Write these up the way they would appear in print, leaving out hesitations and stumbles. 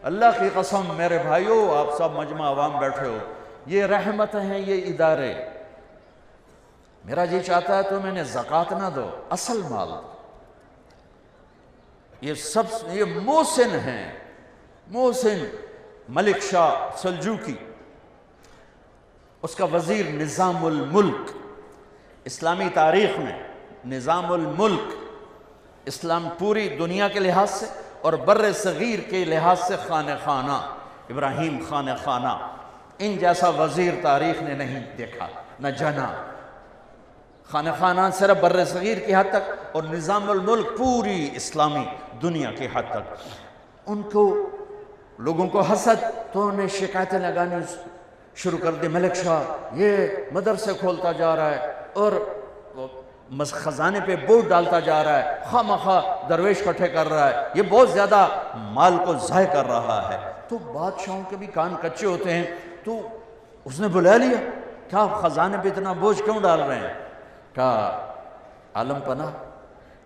اللہ کی قسم میرے بھائیوں، آپ سب مجمع عوام بیٹھے ہو، یہ رحمت ہیں یہ ادارے۔ میرا جی چاہتا ہے تو میں نے زکوٰۃ نہ دو، اصل مال دو۔ یہ محسن ہیں، محسن ملک شاہ سلجوقی، اس کا وزیر نظام الملک، اسلامی تاریخ میں نظام الملک، اسلام پوری دنیا کے لحاظ سے اور بر صغیر کے لحاظ سے خانہ خانہ، ابراہیم خانہ خانہ، ان جیسا وزیر تاریخ نے نہیں دیکھا نہ جنا۔ خانہ خانہ صرف بر صغیر کی حد تک اور نظام الملک پوری اسلامی دنیا کی حد تک۔ ان کو لوگوں کو حسد، تو انہیں شکایتیں لگانی شروع کر دی، ملک شاہ یہ مدرسے کھولتا جا رہا ہے اور خزانے پہ بوجھ ڈالتا جا رہا ہے، خواہ مخواہ درویش اکٹھے کر رہا ہے، یہ بہت زیادہ مال کو ضائع کر رہا ہے۔ تو بادشاہوں کے بھی کان کچے ہوتے ہیں، تو اس نے بلا لیا، کیا آپ خزانے پہ اتنا بوجھ کیوں ڈال رہے ہیں؟ کہا عالم پناہ،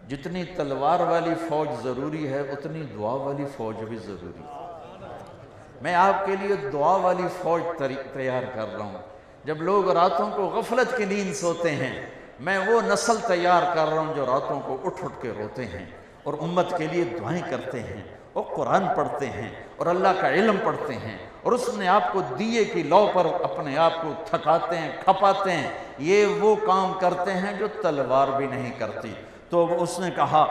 جتنی تلوار والی فوج ضروری ہے اتنی دعا والی فوج بھی ضروری ہے۔ میں آپ کے لیے دعا والی فوج تیار کر رہا ہوں۔ جب لوگ راتوں کو غفلت کی نیند سوتے ہیں، میں وہ نسل تیار کر رہا ہوں جو راتوں کو اٹھ اٹھ کے روتے ہیں اور امت کے لیے دعائیں کرتے ہیں اور قرآن پڑھتے ہیں اور اللہ کا علم پڑھتے ہیں، اور اس نے آپ کو دیے کی لو پر اپنے آپ کو تھکاتے ہیں، کھپاتے ہیں۔ یہ وہ کام کرتے ہیں جو تلوار بھی نہیں کرتی۔ تو اس نے کہا،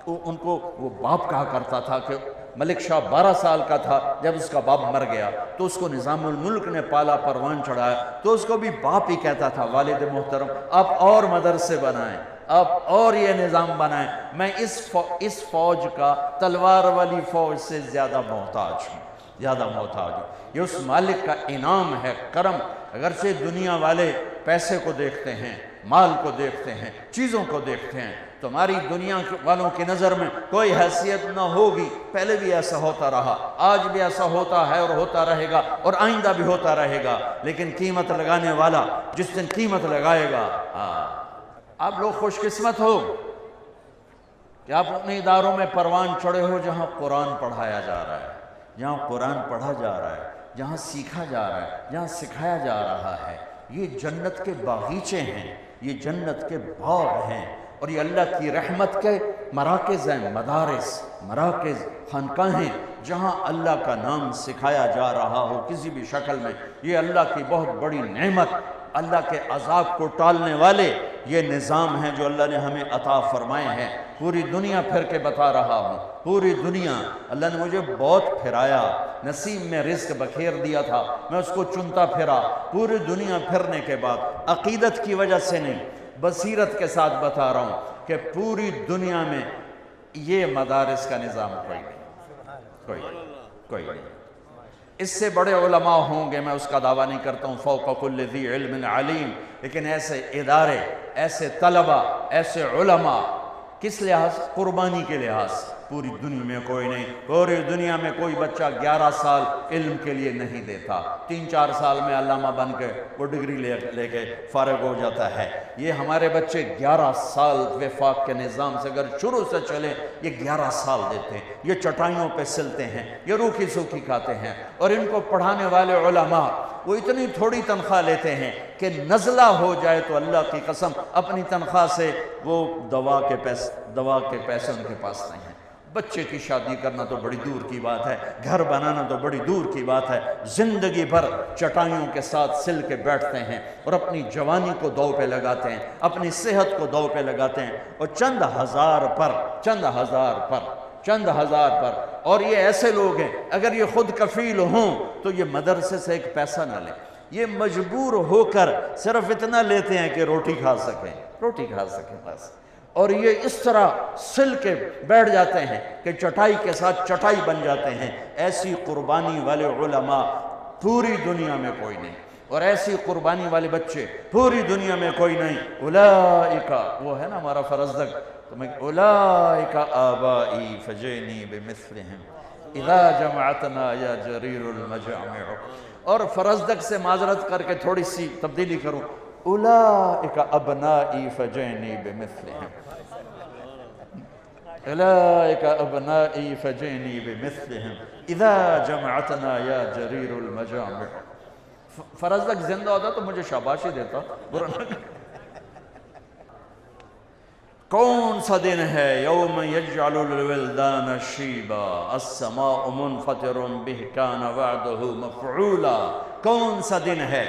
ان کو وہ باپ کہا کرتا تھا کہ ملک شاہ 12 سال کا تھا جب اس کا باپ مر گیا، تو اس کو نظام الملک نے پالا، پروان چڑھایا، تو اس کو بھی باپ ہی کہتا تھا، والد محترم آپ اور مدرسے بنائیں، آپ اور یہ نظام بنائیں، میں اس فوج کا تلوار والی فوج سے زیادہ محتاج ہوں، زیادہ محتاج ہوں۔ یہ اس مالک کا انعام ہے، کرم۔ اگرچہ دنیا والے پیسے کو دیکھتے ہیں، مال کو دیکھتے ہیں، چیزوں کو دیکھتے ہیں، تمہاری دنیا والوں کی نظر میں کوئی حیثیت نہ ہوگی، پہلے بھی ایسا ہوتا رہا، آج بھی ایسا ہوتا ہے اور ہوتا رہے گا اور آئندہ بھی ہوتا رہے گا، لیکن قیمت لگانے والا جس دن قیمت لگائے گا، آپ لوگ خوش قسمت ہو کہ آپ اپنے اداروں میں پروان چڑھے ہو جہاں قرآن پڑھایا جا رہا ہے، جہاں قرآن پڑھا جا رہا ہے، جہاں سیکھا جا رہا ہے، جہاں سکھایا جا رہا ہے۔ یہ جنت کے باغیچے ہیں، یہ جنت کے باغ ہیں، اور یہ اللہ کی رحمت کے مراکز ہیں، مراکز خانقاہیں جہاں اللہ کا نام سکھایا جا رہا ہو کسی بھی شکل میں۔ یہ اللہ کی بہت بڑی نعمت، اللہ کے عذاب کو ٹالنے والے یہ نظام ہیں جو اللہ نے ہمیں عطا فرمائے ہیں۔ پوری دنیا پھر کے بتا رہا ہوں، پوری دنیا اللہ نے مجھے بہت پھرایا، نصیب میں رزق بکھیر دیا تھا، میں اس کو چنتا پھرا۔ پوری دنیا پھرنے کے بعد عقیدت کی وجہ سے نہیں، بصیرت کے ساتھ بتا رہا ہوں کہ پوری دنیا میں یہ مدارس کا نظام کوئی نہیں۔ اس سے بڑے علماء ہوں گے، میں اس کا دعویٰ نہیں کرتا ہوں، فوق کل ذی علم علیم، لیکن ایسے ادارے، ایسے طلبہ، ایسے علماء کس لحاظ؟ قربانی کے لحاظ پوری دنیا میں کوئی نہیں۔ پوری دنیا میں کوئی بچہ 11 سال علم کے لیے نہیں دیتا، 3-4 سال میں علامہ بن کے وہ ڈگری لے کے فارغ ہو جاتا ہے۔ یہ ہمارے بچے 11 سال وفاق کے نظام سے اگر شروع سے چلیں، یہ 11 سال دیتے ہیں، یہ چٹائیوں پہ سلتے ہیں، یہ روکھی سوکھی کھاتے ہیں، اور ان کو پڑھانے والے علماء وہ اتنی تھوڑی تنخواہ لیتے ہیں کہ نزلہ ہو جائے تو اللہ کی قسم اپنی تنخواہ سے وہ دوا کے پیسے ان کے پاس نہیں ہیں۔ بچے کی شادی کرنا تو بڑی دور کی بات ہے، گھر بنانا تو بڑی دور کی بات ہے، زندگی بھر چٹائیوں کے ساتھ سل کے بیٹھتے ہیں اور اپنی جوانی کو دو پہ لگاتے ہیں، اپنی صحت کو دو پہ لگاتے ہیں، اور چند ہزار پر، اور یہ ایسے لوگ ہیں اگر یہ خود کفیل ہوں تو یہ مدرسے سے ایک پیسہ نہ لیں، یہ مجبور ہو کر صرف اتنا لیتے ہیں کہ روٹی کھا سکیں بس، اور یہ اس طرح سل کے بیٹھ جاتے ہیں کہ چٹائی کے ساتھ چٹائی بن جاتے ہیں۔ ایسی قربانی والے علماء پوری دنیا میں کوئی نہیں، اور ایسی قربانی والے بچے پوری دنیا میں کوئی نہیں۔ اولئک، وہ ہے نا ہمارا فرزدق، اولئک آبائی فجئنی بمثلہم اذا جمعتنا یا جریر المجامع۔ اور فرزدق سے معذرت کر کے تھوڑی سی تبدیلی کروں، اولئک ابنائی فجئنی بمثلہم۔ اولئک ابنائی فجئنی بمثلہم اذا جمعتنا یا جریر المجامع. فرض تک زندہ ہوتا تو مجھے شاباشی دیتا. کون سا دن ہے یوم یجعل الولدان شیبا السماء منفطر به کان وعدہ مفعولا. کون سا دن ہے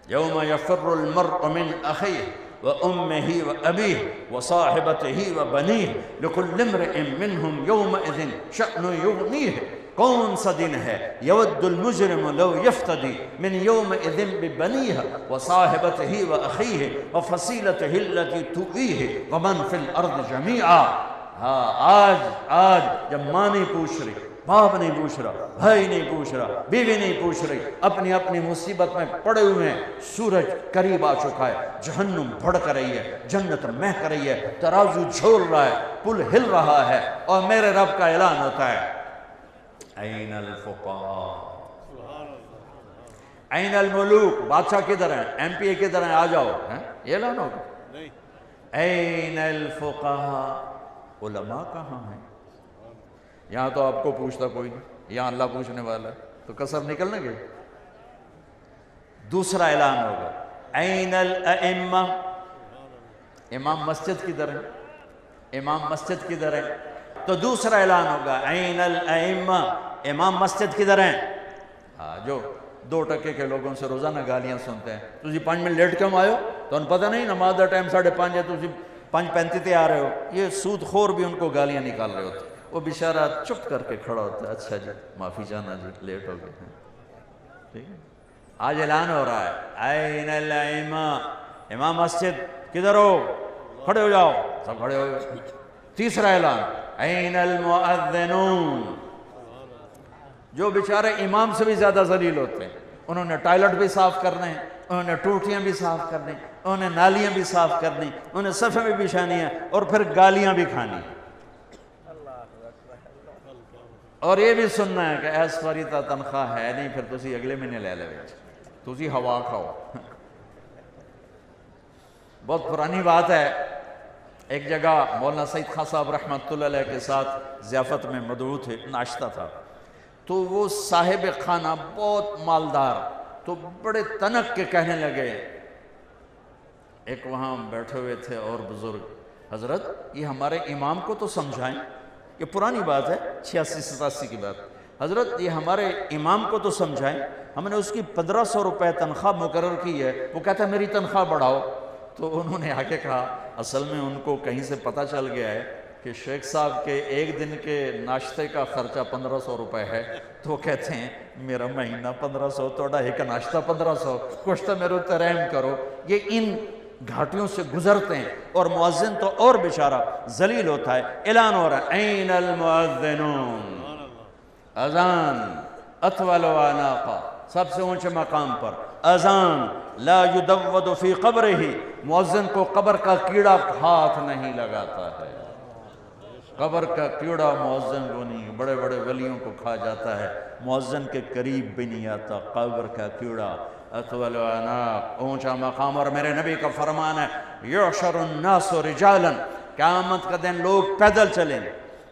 یوم یفر المرء من اخیہ وامہ وابیہ وصاحبتہ وبنیہ لکل امرئ منہم یومئذ شأن یغنیہ. کون سا دن ہے یود المجرم لو یفتدی من یومئذ ببنیہ وصاحبتہ واخیہ وفصیلتہ التي تؤویہ ومن فی الارض جمیعا. ہاں آج جب ماں نہیں پوچھ رہی، باپ نہیں پوچھ رہا، بھائی نہیں پوچھ رہا، بیوی نہیں پوچھ رہی، اپنی اپنی مصیبت میں پڑے ہوئے ہیں. سورج قریب آ چکا ہے، جہنم بھڑک رہی ہے، جنت مہک رہی ہے، ترازو جھول رہا ہے، پل ہل رہا ہے، اور میرے رب کا اعلان ہوتا ہے این الفقراء این الملوک. بادشاہ کدھر ہیں؟ ایم پی اے کدھر ہیں؟ آ جاؤ. یہ اعلان ہوگا. این الفقراء. علماء کہاں ہیں؟ یہاں تو آپ کو پوچھتا کوئی نہیں، یہاں اللہ پوچھنے والا ہے، تو کسر نکلنے گے. دوسرا اعلان ہوگا این الائمہ. امام مسجد کدھر ہے؟ امام مسجد کدھر ہے؟ تو دوسرا اعلان ہوگا این الائمہ. امام مسجد کدھر ہیں؟ جو 2% کے لوگوں سے روزانہ گالیاں سنتے ہیں. تجھے 5 منٹ لیٹ کیوں آئے ہو؟ تو انہیں پتہ نہیں نماز دا ٹائم 5:30 ہے، تجھے 5:35 تے آ رہے ہو. یہ سود خور بھی ان کو گالیاں نکال رہے ہوتے. وہ بیچارہ چپ کر کے کھڑا ہوتا ہے، اچھا جی معافی چاہنا جی لیٹ ہو گئے ہیں. ٹھیک ہے. آج اعلان ہو رہا ہے این الائمہ. امام مسجد کدھر ہو؟ کھڑے ہو جاؤ. سب کھڑے ہو گئے. تیسرا اعلان این المؤذنون. جو بیچارے امام سے بھی زیادہ ذلیل ہوتے ہیں. انہوں نے ٹائلٹ بھی صاف کرنے ہیں، انہوں نے ٹوٹیاں بھی صاف کرنی، انہوں نے نالیاں بھی صاف کرنی، انہوں نے صفیں بھی بچھانی ہیں، اور پھر گالیاں بھی کھانی. اور یہ بھی سننا ہے کہ ایس فاری تا تنخواہ ہے نہیں، پھر تسی اگلے مہینے لے لے بیچ، تسی ہوا کھاؤ. بہت پرانی بات ہے. ایک جگہ مولانا سعید خان صاحب رحمۃ اللہ علیہ کے ساتھ ضیافت میں مدعو تھے، ناشتہ تھا. تو وہ صاحب خانہ بہت مالدار، تو بڑے تنک کے کہنے لگے. ایک وہاں بیٹھے ہوئے تھے اور بزرگ، حضرت یہ ہمارے امام کو تو سمجھائیں. یہ پرانی بات ہے، 86-87 کی بات. حضرت یہ ہمارے امام کو تو سمجھائیں، ہم نے اس کی 1500 روپے تنخواہ مقرر کی ہے، وہ کہتا ہے میری تنخواہ بڑھاؤ. تو انہوں نے آ کے کہا اصل میں ان کو کہیں سے پتہ چل گیا ہے کہ شیخ صاحب کے ایک دن کے ناشتے کا خرچہ 1500 روپے ہے. تو وہ کہتے ہیں میرا مہینہ 1500، توڑا ایک ناشتہ 1500، کچھ تو میرے اتنے رحم کرو. یہ ان گھاٹیوں سے گزرتے ہیں، اور مؤذن تو اور بیچارہ ذلیل ہوتا ہے. اعلان ہو رہا ہے این المؤذنون. اذان اطول عناقہ، سب سے اونچے مقام پر اذان. لا یدود فی قبرہ، مؤذن کو قبر کا کیڑا ہاتھ نہیں لگاتا ہے. قبر کا کیڑا مؤذن کو نہیں، بڑے بڑے ولیوں کو کھا جاتا ہے، مؤذن کے قریب بھی نہیں آتا قبر کا کیڑا. اطول عناق، اونچا مقام. اور میرے نبی کا فرمان ہے یحشر الناس رجالا، قیامت کا دن لوگ پیدل چلیں.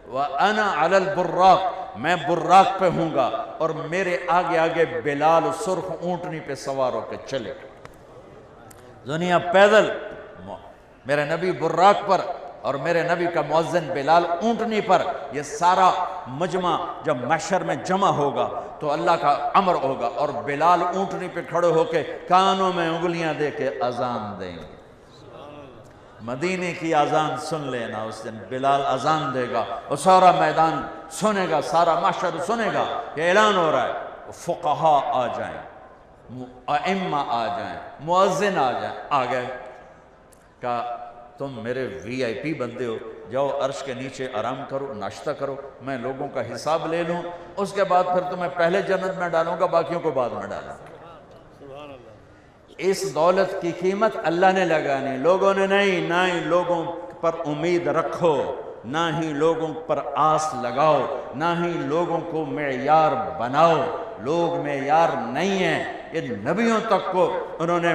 وَأَنَا عَلَى الْبُرَّاقِ، میں براق پہ ہوں گا، اور میرے آگے آگے بلال سرخ اونٹنی پہ سوار ہو کے چلے. دنیا پیدل، میرے نبی براق پر، اور میرے نبی کا مؤذن بلال اونٹنی پر. یہ سارا مجمع جب محشر میں جمع ہوگا تو اللہ کا امر ہوگا، اور بلال اونٹنی پہ کھڑے ہو کے کانوں میں انگلیاں دے کے اذان دیں گے. مدینے کی اذان سن لینا. اس دن بلال اذان دے گا اور سارا میدان سنے گا، سارا محشر سنے گا. یہ اعلان ہو رہا ہے فقہاء آ جائیں، ائمہ آ جائیں، مؤذن آ جائیں. آ گئے. کہا تم میرے وی آئی پی بندے ہو، جاؤ عرش کے نیچے آرام کرو، ناشتہ کرو، میں لوگوں کا حساب لے لوں، اس کے بعد پھر تمہیں پہلے جنت میں ڈالوں گا، باقیوں کو بعد میں ڈالوں گا. اس دولت کی قیمت اللہ نے لگانی، لوگوں نے نہیں. نہ ہی لوگوں پر امید رکھو، نہ ہی لوگوں پر آس لگاؤ، نہ ہی لوگوں کو معیار بناؤ. لوگ معیار نہیں ہیں. یہ نبیوں تک کو انہوں نے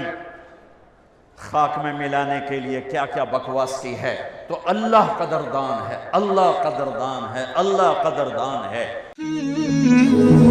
خاک میں ملانے کے لیے کیا کیا بکواس کی ہے، تو اللہ قدردان ہے، اللہ قدردان ہے، اللہ قدردان ہے۔